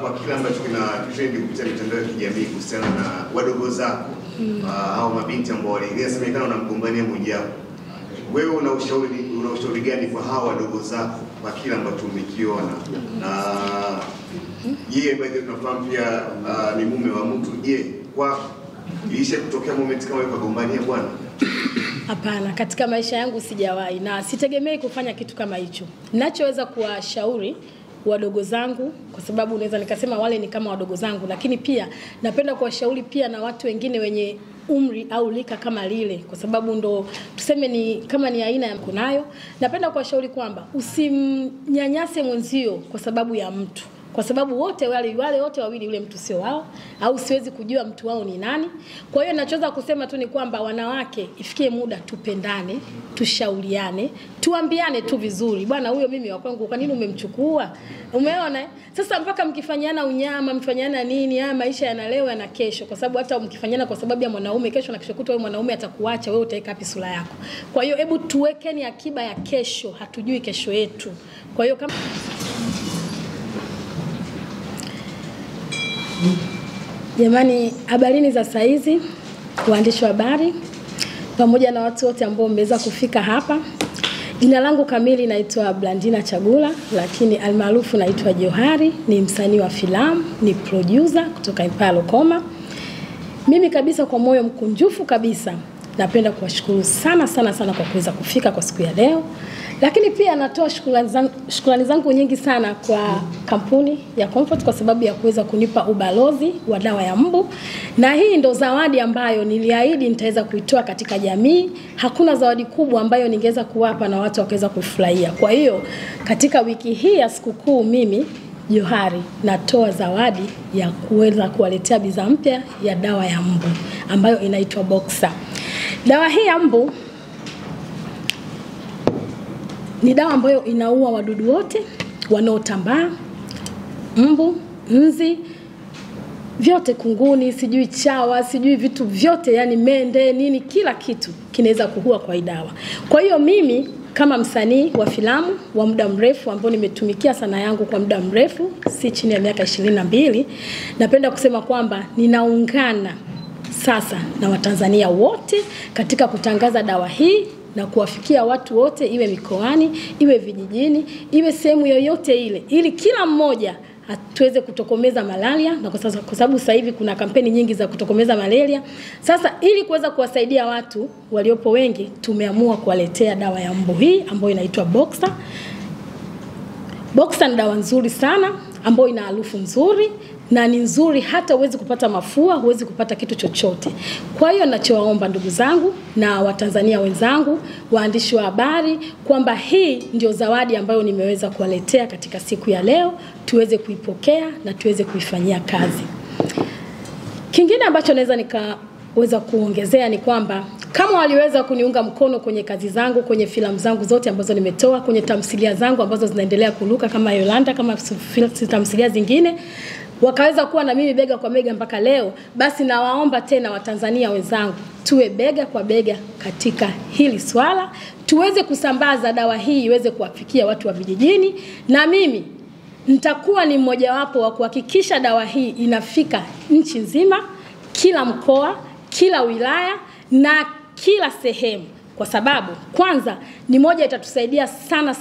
kwa kile ambacho kina trend kupitia mitandao ya kijamii kuhusiana na wadogo zako au mabinti ambao walisemekana wanamgombania mmoja wao. Wewe una ushauri gani kwa hawa wadogo zako kwa kile ambacho umekiona? Na yeye baada ya tunafahamu pia ni mume wa mtu. Je, kwa ilisha kutokea moment kama hiyo kugombania bwana? Hapana, katika maisha yangu sijawahi na sitegemei kufanya kitu kama hicho. Ninachoweza kuwashauri wadogo zangu, kwa sababu naweza nikasema wale ni kama wadogo zangu, lakini pia napenda kuwashauri pia na watu wengine wenye umri au lika kama lile, kwa sababu ndo tuseme ni kama ni aina ya mkonayo. Napenda kuwashauri kwamba usimnyanyase mwenzio kwa sababu ya mtu, kwa sababu wote wale wote wawili yule mtu sio wao, au siwezi kujua mtu wao ni nani. Kwa hiyo ninachoweza kusema tu ni kwamba wanawake ifikie muda tupendane, tushauriane, tuambiane tu vizuri. Bwana huyo mimi wa kwangu, kwa nini umemchukua? Umeona? Sasa mpaka mkifanyana unyama, mfanyana nini, haya maisha yanalewa na kesho, kwa sababu hata mkifanyana kwa sababu ya mwanaume, kesho na kesho kutwa wewe mwanaume atakuacha, wewe utaweka wapi sura yako? Kwa hiyo hebu tuwekeni akiba ya kesho, hatujui kesho yetu. Kwa hiyo kama jamani, habarini za saizi waandishi wa habari pamoja na watu wote ambao mmeweza kufika hapa. Jina langu kamili naitwa Blandina Chagula, lakini almaarufu naitwa Johari, ni msanii wa filamu, ni producer kutoka Empire Lokoma. Mimi kabisa kwa moyo mkunjufu kabisa napenda kuwashukuru sana kwa kuweza kufika kwa siku ya leo. Lakini pia natoa shukrani zangu nyingi sana kwa kampuni ya Comfort kwa sababu ya kuweza kunipa ubalozi wa dawa ya mbu. Na hii ndo zawadi ambayo niliahidi nitaweza kuitoa katika jamii. Hakuna zawadi kubwa ambayo ningeweza kuwapa na watu wakaweza kufurahia. Kwa hiyo katika wiki hii ya sikukuu mimi Johari natoa zawadi ya kuweza kuwaletea bidhaa mpya ya dawa ya mbu ambayo inaitwa Boxer. Dawa hii ya mbu ni dawa ambayo inaua wadudu wote wanaotambaa, mbu, nzi, vyote, kunguni, sijui chawa, sijui vitu vyote, yani mende, nini, kila kitu kinaweza kuua kwa hii dawa. Kwa hiyo mimi kama msanii wa filamu wa muda mrefu ambao nimetumikia sanaa yangu kwa muda mrefu, si chini ya miaka 22, napenda kusema kwamba ninaungana sasa na Watanzania wote katika kutangaza dawa hii na kuwafikia watu wote, iwe mikoani, iwe vijijini, iwe sehemu yoyote ile, ili kila mmoja tuweze kutokomeza malaria. Na kwa sababu sasa hivi kuna kampeni nyingi za kutokomeza malaria. Sasa ili kuweza kuwasaidia watu waliopo wengi, tumeamua kuwaletea dawa ya mbu hii ambayo inaitwa Boxer. Boxer ni dawa nzuri sana ambayo ina harufu nzuri na ni nzuri, hata huwezi kupata mafua, huwezi kupata kitu chochote. Kwa hiyo ninachowaomba ndugu zangu na Watanzania wenzangu, waandishi wa habari, kwamba hii ndio zawadi ambayo nimeweza kuwaletea katika siku ya leo, tuweze kuipokea na tuweze kuifanyia kazi. Kingine ambacho naweza nikaweza kuongezea ni kwamba kama waliweza kuniunga mkono kwenye kazi zangu, kwenye filamu zangu zote ambazo nimetoa, kwenye tamthilia zangu ambazo zinaendelea kuruka kama Yolanda, kama tamthilia zingine, wakaweza kuwa na mimi bega kwa bega mpaka leo, basi nawaomba tena Watanzania wenzangu, tuwe bega kwa bega katika hili swala, tuweze kusambaza dawa hii iweze kuwafikia watu wa vijijini, na mimi nitakuwa ni mmoja wapo wa kuhakikisha dawa hii inafika nchi nzima, kila mkoa, kila wilaya na kila sehemu. Kwa sababu kwanza ni moja itatusaidia sana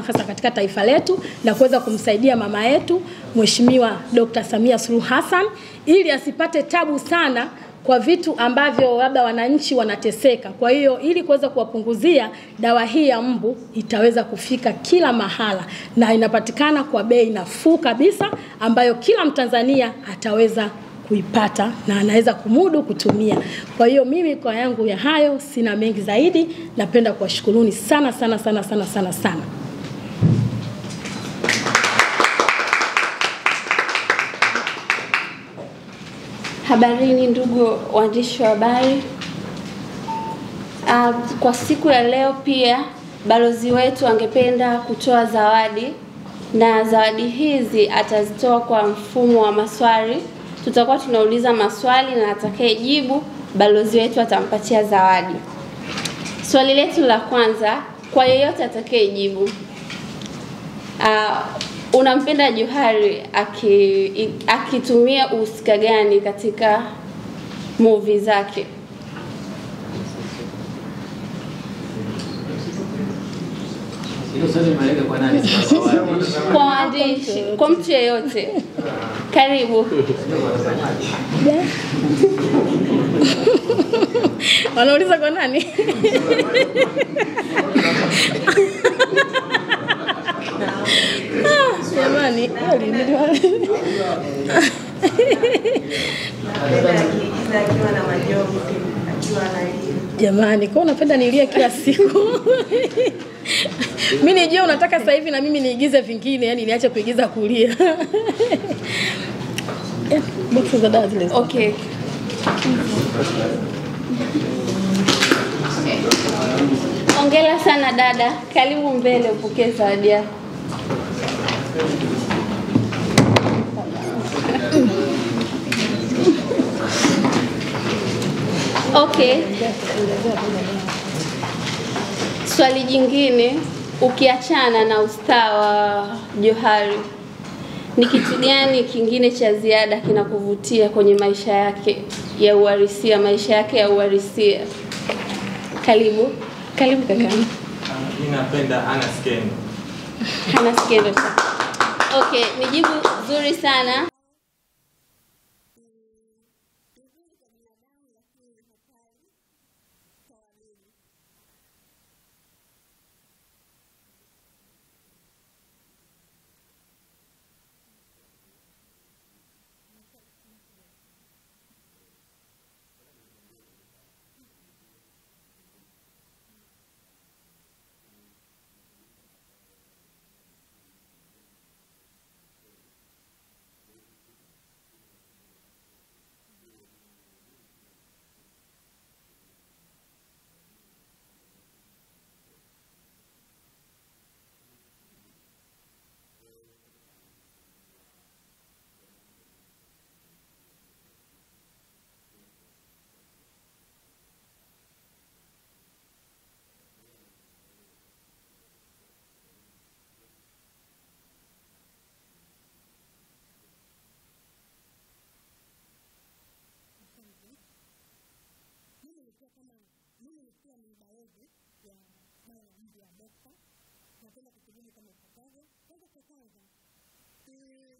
hasa katika taifa letu, na kuweza kumsaidia mama yetu Mheshimiwa Dr. Samia Suluhu Hassan, ili asipate tabu sana kwa vitu ambavyo labda wananchi wanateseka. Kwa hiyo ili kuweza kuwapunguzia, dawa hii ya mbu itaweza kufika kila mahala na inapatikana kwa bei nafuu kabisa ambayo kila Mtanzania ataweza kuipata na anaweza kumudu kutumia. Kwa hiyo mimi kwa yangu ya hayo sina mengi zaidi, napenda kuwashukuruni sana. Habarini ndugu waandishi wa habari. Kwa siku ya leo pia balozi wetu angependa kutoa zawadi, na zawadi hizi atazitoa kwa mfumo wa maswali. Tutakuwa tunauliza maswali na atakayejibu balozi wetu atampatia zawadi. Swali letu la kwanza, kwa yeyote atakayejibu, unampenda Johari akitumia uhusika gani katika movie zake? Hilo swali malega kwa nani sasa? Kwa waandishi, kwa mtu yeyote. Karibu. Wanauliza kwa nani? Jamani, jamani, kwa unapenda nilie kila siku. Mimi nijue unataka sasa hivi na mimi niigize vingine, yani niache kuigiza kulia. Okay. Hongera sana dada. Karibu mbele upokee zawadi yako. Okay. Swali jingine, ukiachana na ustaa wa Johari, ni kitu gani kingine cha ziada kinakuvutia kwenye maisha yake ya uhalisia, maisha yake ya uhalisia? Karibu. Karibu kaka. Mimi napenda Ana Skendo. Ana Skendo. Okay, ni jibu zuri sana. Napenda kushiriki kama ifuatavyo. Kwanza,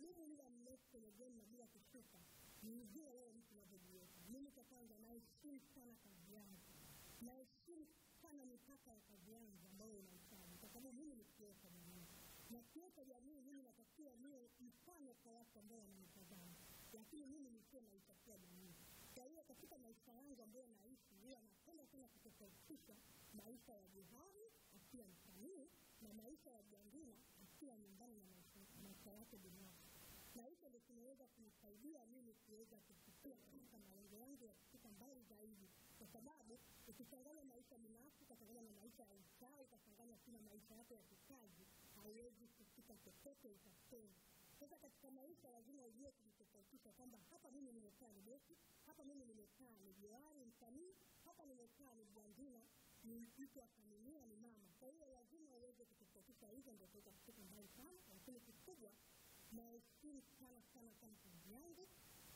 mimi muda mrefu kwenye game na bila kushuka. Nijue wewe mtu unavyojiweka. Mimi kwa kwanza naheshimu sana kazi yangu. Naheshimu sana mipaka ya kazi yangu ambayo inaifanya. Kwa sababu mimi ni kioo cha jamii. Na kioo cha jamii mimi natakiwa niwe mfano kwa watu ambao wananitazama. Lakini mimi ni kioo naitakia jamii. Kwa hiyo katika maisha yangu ambayo naishi, huwa napenda sana kutofautisha maisha ya Johari akiwa msanii na maisha ya Jandina akiwa nyumbani na maisha yake binafsi. Na hicho ndio kinaweza kunisaidia mimi kuweza kufikia katika malengo yangu ya kufika mbali zaidi. Kwa sababu ukichanganya maisha binafsi, ukachanganya na maisha ya ustaa, ukachanganya na maisha yako ya kikazi, hauwezi kufika kokote utakapenda. Sasa katika maisha lazima ujue kujitofautisha kwamba hapa mimi nimekaa ni Beki, hapa mimi nimekaa ni Johari msanii, hapa nimekaa ni Jandina ni mtu wa familia, ni mama. Kwa hiyo lazima uweze kutofautisha hivyo, ndio utaweza kufika mbali sana. Lakini kikubwa naheshimu sana kazi yangu,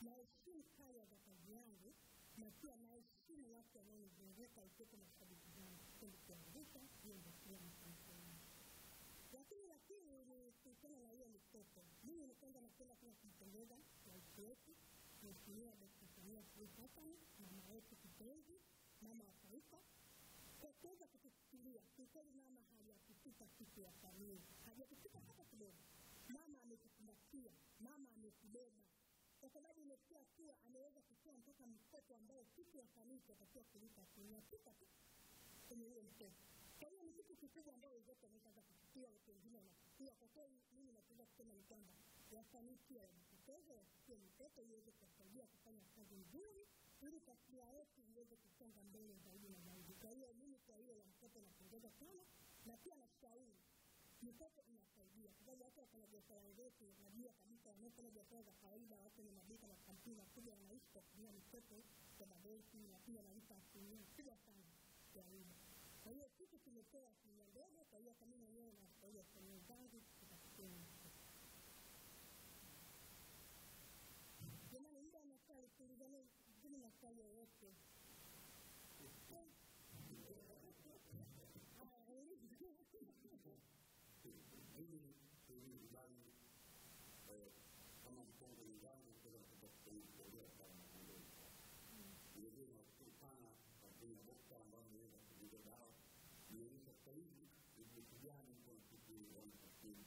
naheshimu kaya za kazi yangu, na pia naheshimu watu wanaonizunguka ikiwepo mashabiki zangu. Sipendi kuanguka, hiyo ndio kila mafanikio yangu. Lakini ni kuhusiana na hiyo mikopo. Mimi ni kwanza napenda sana kumpongeza rais wetu, Mheshimiwa Dkt. Samia Suluhu Hassan, mama wetu kipenzi, mama wa taifa, kwa kuweza kutufikiria. Kiukweli mama hajatupita kitu ya familia, hajatupita hata kidogo. Mama ametukumbatia, mama ametubeba, kwa sababu imefikia kuwa ameweza kutoa mpaka mkopo ambao kitu ya familia atakiwa kulipa kunyapita tu kwenye hiyo mkopo. Kwa hiyo ni kitu kikubwa ambao wenzetu wameweza kufikia, watu wengine wanafikia. Kwa kweli mimi naweza kusema ni kwamba wasanii pia wajitokeze, wasikie mikopo iweze kusaidia kufanya kazi nzuri, ili tasnia yetu iweze kusonga mbele zaidi na zaidi. Kwa hiyo mimi kwa hiyo la mkopo napongeza sana, na pia nashauri mikopo inasaidia. Kwa sababu hata wafanya biashara wenzetu najua kabisa wanaofanya biashara za kawaida, watu wenye maduka na kampuni makubwa wanaishi kwa kutumia mikopo kwa mabenki, na pia wanalipa asilimia kubwa sana ya riba. Kwa hiyo sisi tumepewa asilimia ndogo, kwa hiyo kama mwenyewe na kwa hiyo kwa zangu tutafikia. lakini maswali yote kama mkongo wangu kwa kutoka sana ndio tunakutana kwa bokta ambao ni kwa dawa ni kwa hivi ni kijana kwa kitu wanafanya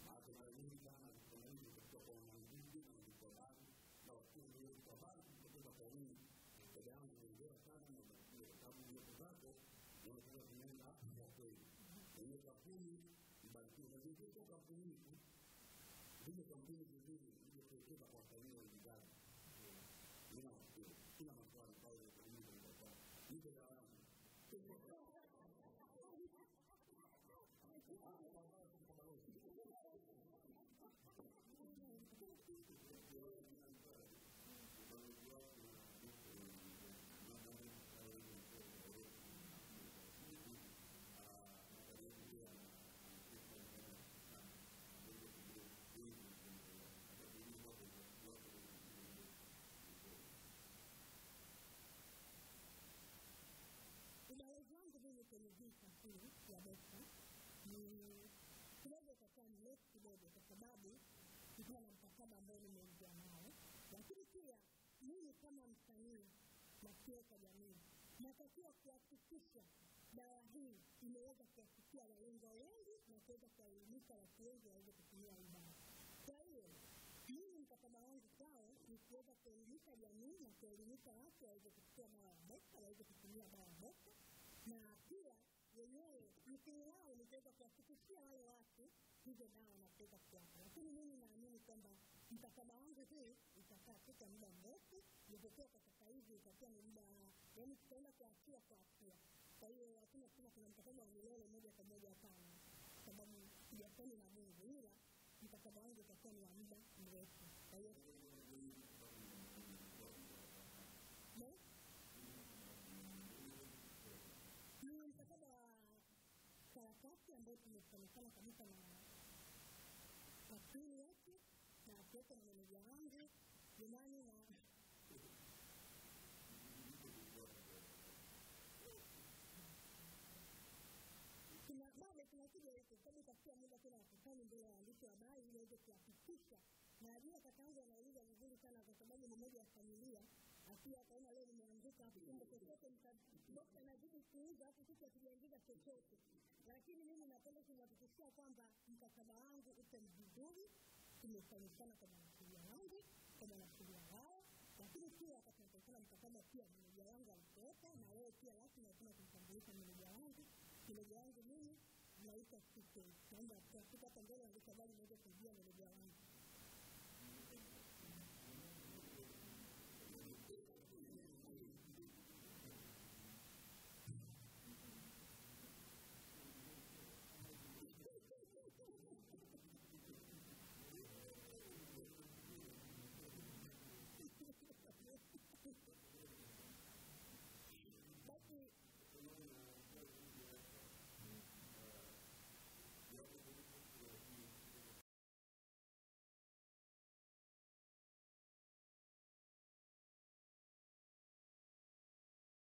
hata mara nyingi sana kuna hivi kutoka kwa mwanzo na kwa baadhi na watu kwa baadhi kutoka kwa nini kwa damu ndio sana na sababu ya kuzako unataka kuenda kwa kweli ni kwa kweli bali ndio kutoka kwa nini ndio kampuni nzuri ndio kutoka kwa kampuni ya Uganda. Kila maswali pale kwa nini kwa ndio dawa. Ubalozi wangu vile kwenye hii kampuni ya Beka ni kidogo itakuwa mrefu kidogo kwa sababu kuna mkataba ambao nimeingia nao, lakini pia mimi kama msanii na kiweka jamii natakiwa kuhakikisha dawa hii imeweza kuwafikia walengwa wengi na kuweza kuwaelimisha watu wengi waweze kutumia hii dawa. Kwa hiyo mimi mkataba wangu kwao ni kuweza kuelimisha jamii na kuelimisha watu waweze kuchukua dawa ya Beka, waweze kutumia dawa ya Beka, na pia wenyewe mkini wao ni kuweza kuwafikishia wale watu hizo dawa na kuweza kuwapa. Lakini mimi naamini kwamba mkataba wangu hii itakaa katika muda mrefu, nilipokuwa kwa sasa hivi itakuwa ni muda, yaani tutaenda kuachia kwa hatua. Kwa hiyo hakuna kusema kuna mkataba wa milele moja kwa moja hapana, sababu sijafanya na Mungu, ila mkataba wangu utakuwa ni wa muda mrefu. Kwa hiyo ni mkataba wa karatasi ambao tumefanikana kabisa na kampuni yetu na kuweka na meneja wangu jamani na bado tunakuja huko sababu katika muda kuna wakati mbele ya waandishi wa habari ili waweze kuhakikisha. Najua kakaangu anauliza vizuri sana kwa sababu ni mmoja wa familia, akiwa kaona leo nimeanguka hapo kumbe chochote mtabaki na jibu kuuza hapo sisi hatujaingiza chochote. Lakini mimi napenda kuhakikishia kwamba mkataba wangu uko vizuri, tumefanikana kwa mawasiliano yangu, kwa mawasiliano wao, lakini pia wakati mkataba pia meneja wangu alipoweka na wewe pia lazima kuna kumtambulisha meneja wangu. Meneja wangu mimi naitwa Kike. Naomba tutakupata mbele ya habari moja kujua meneja wangu.